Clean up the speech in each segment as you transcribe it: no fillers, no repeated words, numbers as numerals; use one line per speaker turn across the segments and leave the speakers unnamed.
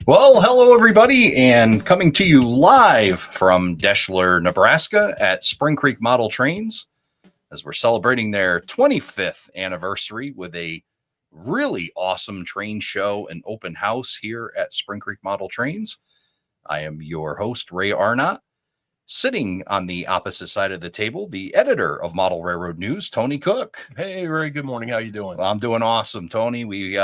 Well, hello, everybody, and coming to you live from Deshler, Nebraska at Spring Creek Model Trains as we're celebrating their 25th anniversary with a really awesome train show and open house here at Spring Creek Model Trains. I am your host, Ray Arnott. Sitting on the opposite side of the table, the editor of Model Railroad News, Tony Cook.
Hey, Ray, good morning. How you doing?
Well, I'm doing awesome, Tony. We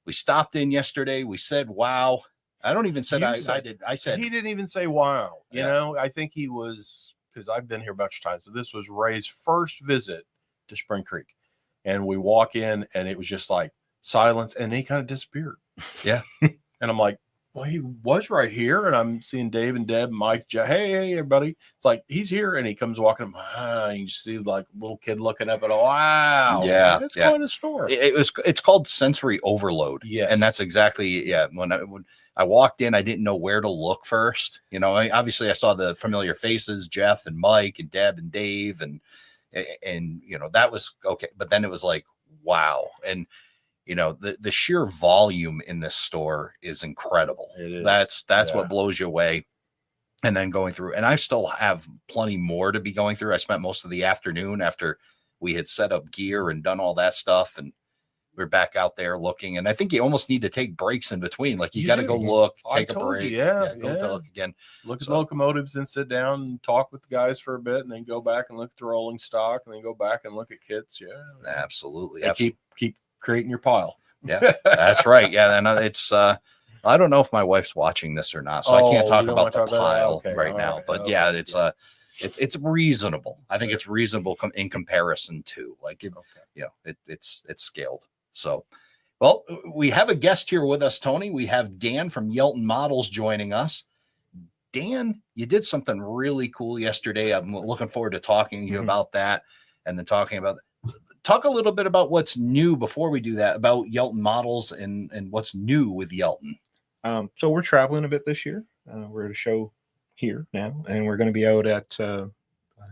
stopped in yesterday. We said, wow. I don't even said I did. I said
he didn't even say wow. You
Yeah.
know, I think he was, because I've been here a bunch of times, but this was Ray's first visit to Spring Creek. And we walk in and it was just like silence and he kind of disappeared.
Yeah.
And I'm like, well, he was right here. And I'm seeing Dave and Deb, Mike, hey, everybody. It's like, he's here. And he comes walking up. And you see like little kid looking up and wow.
Yeah.
That's quite a story.
It's called sensory overload.
Yes.
And that's exactly, when I walked in, I didn't know where to look first. You know, obviously I saw the familiar faces, Jeff and Mike and Deb and Dave. And, you know, that was okay. But then it was like, wow. And, you know, the sheer volume in this store is incredible.
It is.
That's what blows you away. And then going through, and I still have plenty more to be going through. I spent most of the afternoon after we had set up gear and done all that stuff. And we're back out there looking. And I think you almost need to take breaks in between. Like you got to go look, take a break.
Go
look again.
Look at locomotives and sit down and talk with the guys for a bit and then go back and look at the rolling stock and then go back and look at kits. Yeah.
Absolutely.
And keep creating your pile.
Yeah, that's right. Yeah. And it's, I don't know if my wife's watching this or not, so I can't talk about the pile right now, but yeah, it's reasonable. I think it's reasonable in comparison to like, you know, it's scaled. So, well, we have a guest here with us, Tony. We have Dan from Yelton Models joining us. Dan, you did something really cool yesterday. I'm looking forward to talking to you about that and then talk a little bit about what's new before we do that, about Yelton Models and what's new with Yelton.
So we're traveling a bit this year. We're at a show here now, and we're going to be out at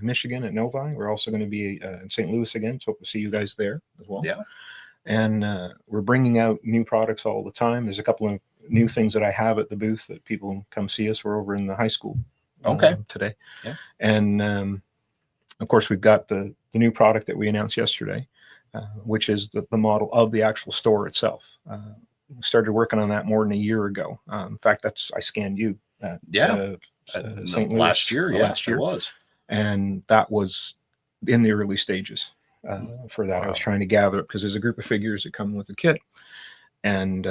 Michigan at Novi. We're also going to be in St. Louis again, so hope to see you guys there as well.
Yeah.
And we're bringing out new products all the time. There's a couple of new things that I have at the booth that people can come see us. We're over in the high school today.
Yeah.
And of course, we've got the new product that we announced yesterday, which is the model of the actual store itself. We started working on that more than a year ago. In fact, I scanned you.
St. Louis last year. Yeah, last year it was.
And that was in the early stages for that. Wow. I was trying to gather it because there's a group of figures that come with the kit and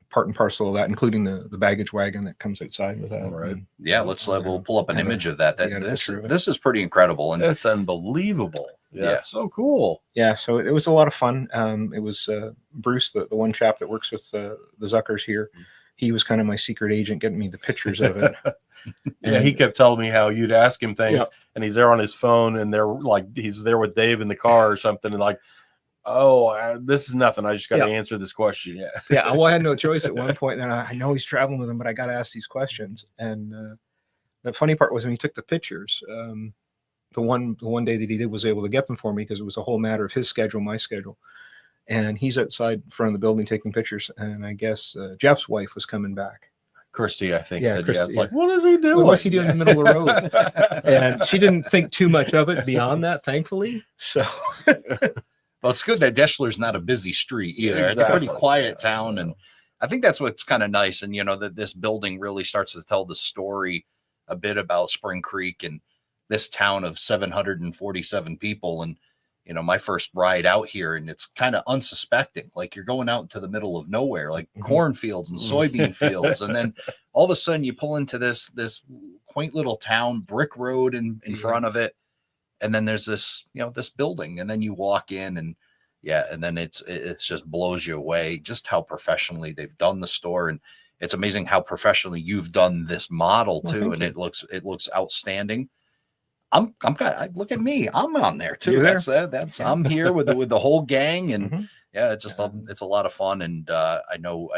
part and parcel of that, including the baggage wagon that comes outside with that.
All right. Yeah, we'll pull up an image of that. This is pretty incredible. And
it's unbelievable. Yeah, it's so cool.
Yeah, so it was a lot of fun. It was Bruce, the one chap that works with the Zuckers here. He was kind of my secret agent getting me the pictures of it.
Yeah, he kept telling me how you'd ask him things, and he's there on his phone, and they're like he's there with Dave in the car or something, and like, this is nothing. I just got to answer this question. Yeah,
yeah. Well, I had no choice at one point. Then I know he's traveling with him, but I got to ask these questions. And the funny part was when he took the pictures. The one day that he did was able to get them for me because it was a whole matter of his schedule, my schedule. And he's outside in front of the building taking pictures. And I guess Jeff's wife was coming back.
Christy, I think, said,
Christy,
it's like, what is he doing?
Well, what's he doing in the middle of the road? And she didn't think too much of it beyond that, thankfully. So,
well, it's good that Deshler's not a busy street either. Exactly. It's a pretty quiet town. And I think that's what's kind of nice. And, you know, that this building really starts to tell the story a bit about Spring Creek and this town of 747 people. And, you know, my first ride out here, and it's kind of unsuspecting. Like you're going out into the middle of nowhere, like cornfields and soybean fields. And then all of a sudden you pull into this quaint little town, brick road in front of it. And then there's this, you know, this building, and then you walk in and then it's just blows you away just how professionally they've done the store. And it's amazing how professionally you've done this model too. And it looks outstanding. I'm look at me. I'm on there too. That's I'm here with the whole gang, and it's just it's a lot of fun. And I know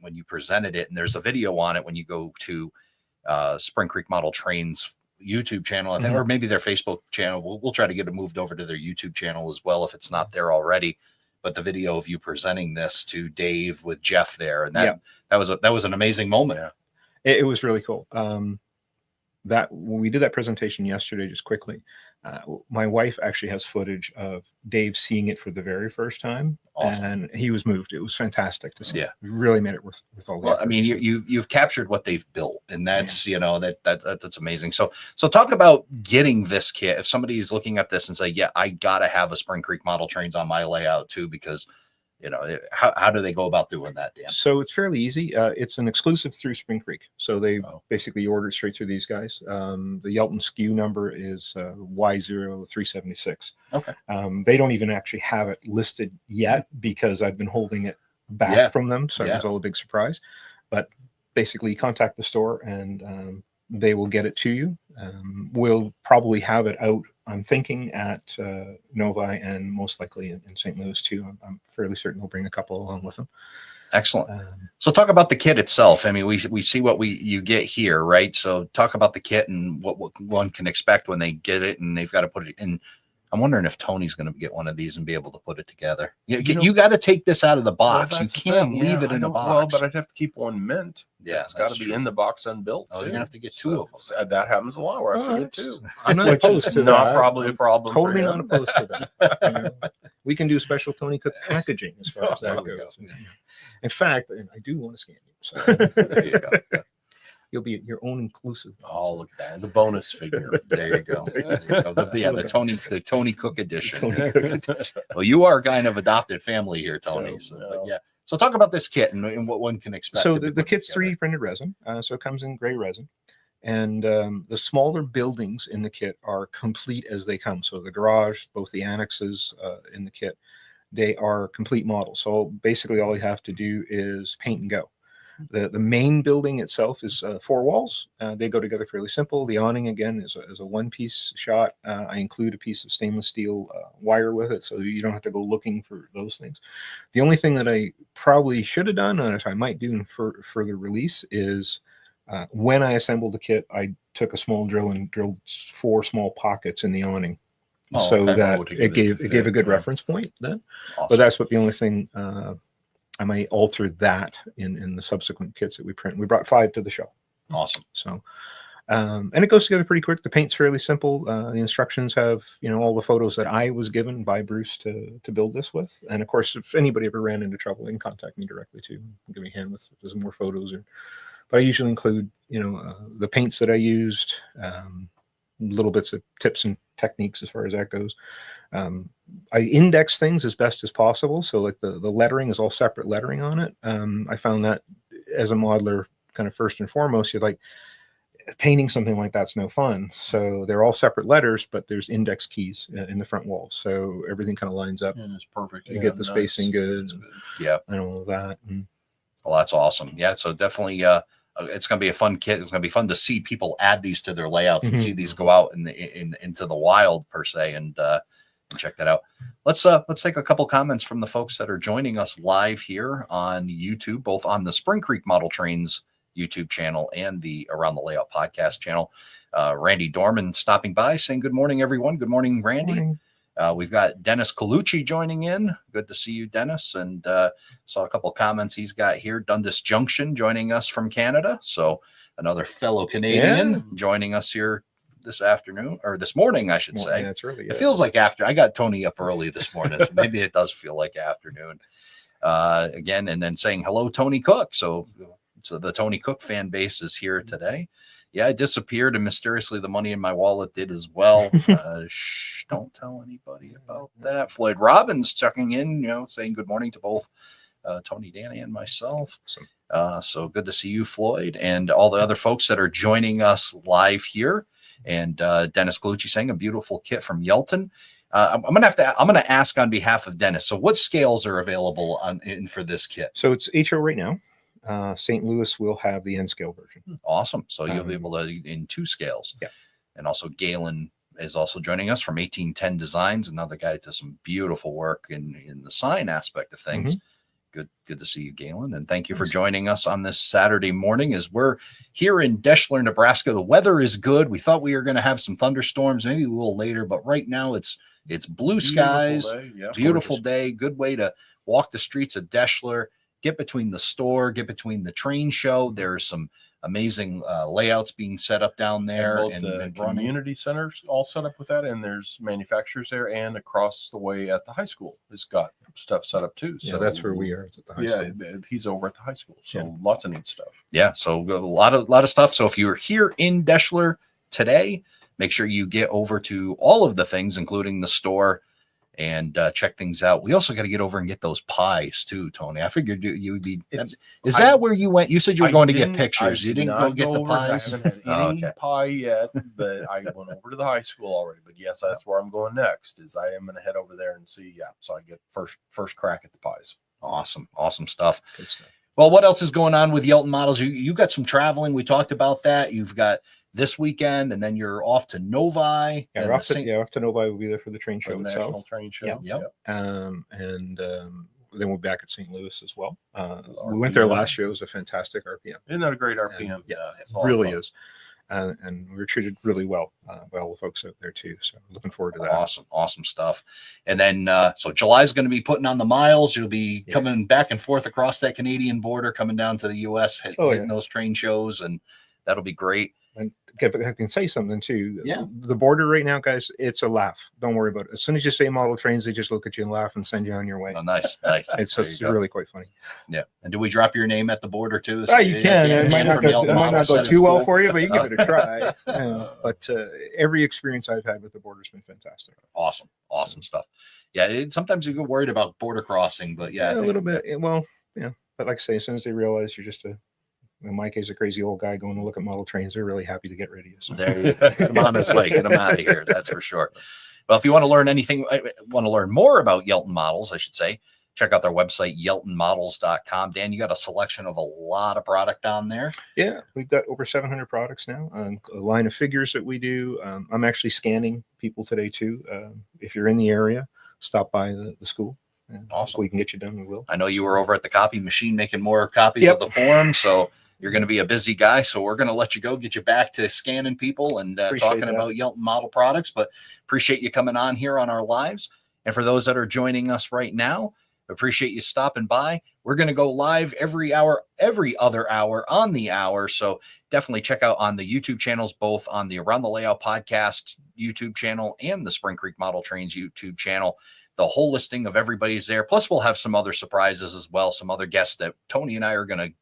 when you presented it, and there's a video on it when you go to Spring Creek Model Trains YouTube channel, I think, or maybe their Facebook channel. We'll try to get it moved over to their YouTube channel as well if it's not there already. But the video of you presenting this to Dave with Jeff there, and that was an amazing moment.
It was really cool. That when we did that presentation yesterday, just quickly, my wife actually has footage of Dave seeing it for the very first time, and he was moved. It was fantastic to see.
Yeah,
we really made it worth all the effort.
I mean, you've captured what they've built, and that's that's amazing. So talk about getting this kit. If somebody is looking at this and say, yeah, I gotta have a Spring Creek model trains on my layout too, because how do they go about doing that, Dan?
So it's fairly easy. It's an exclusive through Spring Creek. So they basically order it straight through these guys. The Yelton SKU number is Y0376.
Okay.
They don't even actually have it listed yet because I've been holding it back from them. So it was all a big surprise. But basically contact the store and they will get it to you. We'll probably have it out, I'm thinking, at Novi and most likely in St. Louis too. I'm fairly certain they'll bring a couple along with them.
Excellent. So talk about the kit itself. I mean, we see what you get here, right? So talk about the kit and what one can expect when they get it, and they've got to put it in. I'm wondering if Tony's going to get one of these and be able to put it together. You got to take this out of the box. You can't leave it in a box.
Well, but I'd have to keep one mint.
Yeah,
it's got to be in the box unbuilt.
Oh, you're gonna have to get two of them.
That happens a lot. Where I have to get two.
I'm not opposed to
not
that.
probably a problem.
Totally not opposed to that. We can do special Tony Cook packaging as far as that goes. In fact, I do want to scan you. So
there you go. Yeah.
You'll be your own inclusive.
Oh, look at that. The bonus figure. There you go. The Tony Cook edition. Well, you are kind of adopted family here, Tony. So talk about this kit and what one can expect.
So the kit's 3D printed resin. So it comes in gray resin. And the smaller buildings in the kit are complete as they come. So the garage, both the annexes in the kit, they are complete models. So basically all you have to do is paint and go. The main building itself is 4 walls. They go together fairly simple. The awning, again, is a one-piece shot. I include a piece of stainless steel wire with it, so you don't have to go looking for those things. The only thing that I probably should have done, and I might do in further release, is when I assembled the kit, I took a small drill and drilled 4 small pockets in the awning. That it gave a good reference point then. Awesome. But that's what the only thing I might alter that in the subsequent kits that we print. We brought 5 to the show.
Awesome.
So, and it goes together pretty quick. The paint's fairly simple. The instructions have, all the photos that I was given by Bruce to build this with. And of course, if anybody ever ran into trouble, they can contact me directly too. Give me a hand with if there's more photos. But I usually include, the paints that I used, little bits of tips and techniques as far as that goes. I index things as best as possible. So like the lettering is all separate lettering on it. I found that as a modeler, kind of first and foremost, you're like, painting something like that's no fun. So they're all separate letters, but there's index keys in the front wall. So everything kind of lines up.
And it's perfect.
You get the spacing good.
Yeah.
And all of that.
Well, that's awesome. Yeah. So definitely, it's going to be a fun kit. It's going to be fun to see people add these to their layouts and see these go out into the wild per se, and check that out. Let's take a couple comments from the folks that are joining us live here on YouTube, both on the Spring Creek Model Trains YouTube channel and the Around the Layout podcast channel. Randy Dorman stopping by saying, good morning, everyone. Good morning, Randy. Good morning. We've got Dennis Colucci joining in. Good to see you, Dennis. And saw a couple comments he's got here. Dundas Junction joining us from Canada. So another fellow Canadian joining us here this afternoon, or this morning, I should say.
Yeah, it's really,
it feels like after. I got Tony up early this morning, so maybe it does feel like afternoon. Again, and then saying hello, Tony Cook. So the Tony Cook fan base is here today. Yeah, I disappeared, and mysteriously the money in my wallet did as well. Shh, don't tell anybody about that. Floyd Robbins checking in, saying good morning to both Tony, Danny, and myself. So good to see you, Floyd, and all the other folks that are joining us live here. And Dennis Colucci saying a beautiful kit from Yelton. I'm gonna ask on behalf of Dennis. So what scales are available for this kit?
So it's HO right now. St. Louis will have the N scale version.
Awesome. So you'll be able to in 2 scales.
Yeah.
And also Galen is also joining us from 1810 Designs, another guy that does some beautiful work in the sign aspect of things. Good to see you, Galen. And thank you for joining us on this Saturday morning as we're here in Deshler, Nebraska. The weather is good. We thought we were going to have some thunderstorms, maybe a little later, but right now it's blue skies, beautiful day. Good way to walk the streets of Deshler, get between the store, get between the train show. There's some amazing layouts being set up down there,
and the community centers all set up with that, and there's manufacturers there, and across the way at the high school has got stuff set up too. So
that's where we are at the high school.
He's over at the high school, so lots of neat stuff. So a lot of stuff. So if you're here in Deshler today, make sure you get over to all of the things, including the store, and check things out. We also got to get over and get those pies too, Tony. I figured you would be. Is that where you went? You said you were going to get pictures. You didn't go get the pies. I haven't had any pie yet, but I went over to the high school already. But yes, that's where I'm going next. Is I am going to head over there and see. So I get first crack at the pies.
Awesome stuff.
Good stuff.
Well, what else is going on with Yelton Models? You got some traveling. We talked about that. You've got this weekend, and then you're off to Novi.
We're off to Novi. We'll be there for the train show itself.
National train show.
Yep. And then we'll be back at St. Louis as well. We went there last year. It was a fantastic RPM.
Isn't that a great RPM?
It really is. And we were treated really well by all the folks out there too. So looking forward to that.
Awesome stuff. And then so July's going to be putting on the miles. You'll be coming back and forth across that Canadian border, coming down to the U.S., hitting those train shows, and that'll be great.
And I can say something too. The border right now, guys, it's a laugh. Don't worry about it. As soon as you say model trains, they just look at you and laugh and send you on your way.
Oh, nice.
It's really quite funny.
Yeah. And do we drop your name at the border too?
So you can. It might not go too well for you, but you can give it a try. But every experience I've had with the border has been fantastic.
Awesome stuff. Yeah. Sometimes you get worried about border crossing, but
a little bit. Well, but like I say, as soon as they realize you're just in my case, a crazy old guy going to look at model trains, they're really happy to get rid of you. So.
There you go. Get him on his way. Get him out of here. That's for sure. Well, if you want to learn more about Yelton Models, I should say, check out their website, yeltonmodels.com. Dan, you got a selection of a lot of product on there.
Yeah, we've got over 700 products now, a line of figures that we do. I'm actually scanning people today too. If you're in the area, stop by the school.
Awesome.
If we can get you done, we will.
I know you were over at the copy machine making more copies of the form, so you're going to be a busy guy, so we're going to let you go, get you back to scanning people and talking about Yelton model products. But appreciate you coming on here on our lives. And for those that are joining us right now, appreciate you stopping by. We're going to go live every other hour on the hour. So definitely check out on the YouTube channels, both on the Around the Layout podcast YouTube channel and the Spring Creek Model Trains YouTube channel. The whole listing of everybody's there. Plus, we'll have some other surprises as well. Some other guests that Tony and I are going to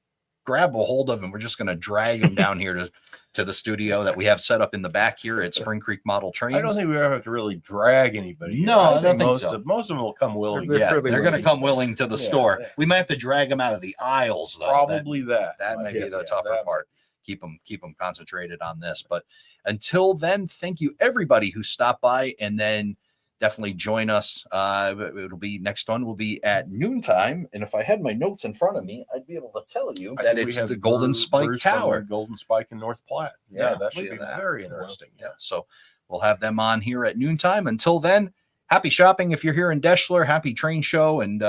grab a hold of, and we're just going to drag them down here to the studio that we have set up in the back here at Spring Creek Model Trains.
I don't think we ever have to really drag anybody.
No, I don't think
most of them will come willing.
They're going to come willing to the store. We might have to drag them out of the aisles, though.
Probably that
may be the tougher part. Keep them concentrated on this. But until then, thank you everybody who stopped by, and then definitely join us. It'll be next one will be at noontime. And if I had my notes in front of me, I'd be able to tell you that it's the Golden Spike Tower.
Golden Spike in North Platte. Yeah, that should be very interesting.
Yeah. So we'll have them on here at noontime. Until then, happy shopping if you're here in Deshler, happy train show, and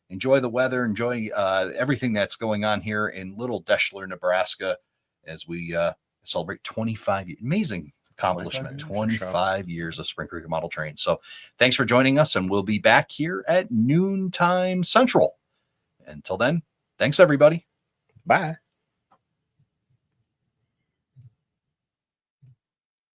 enjoy the weather, enjoy everything that's going on here in little Deshler, Nebraska, as we celebrate 25 years. Amazing accomplishment, 25 years of Spring Creek Model Train. So thanks for joining us, and we'll be back here at noontime Central. Until then, thanks everybody.
Bye.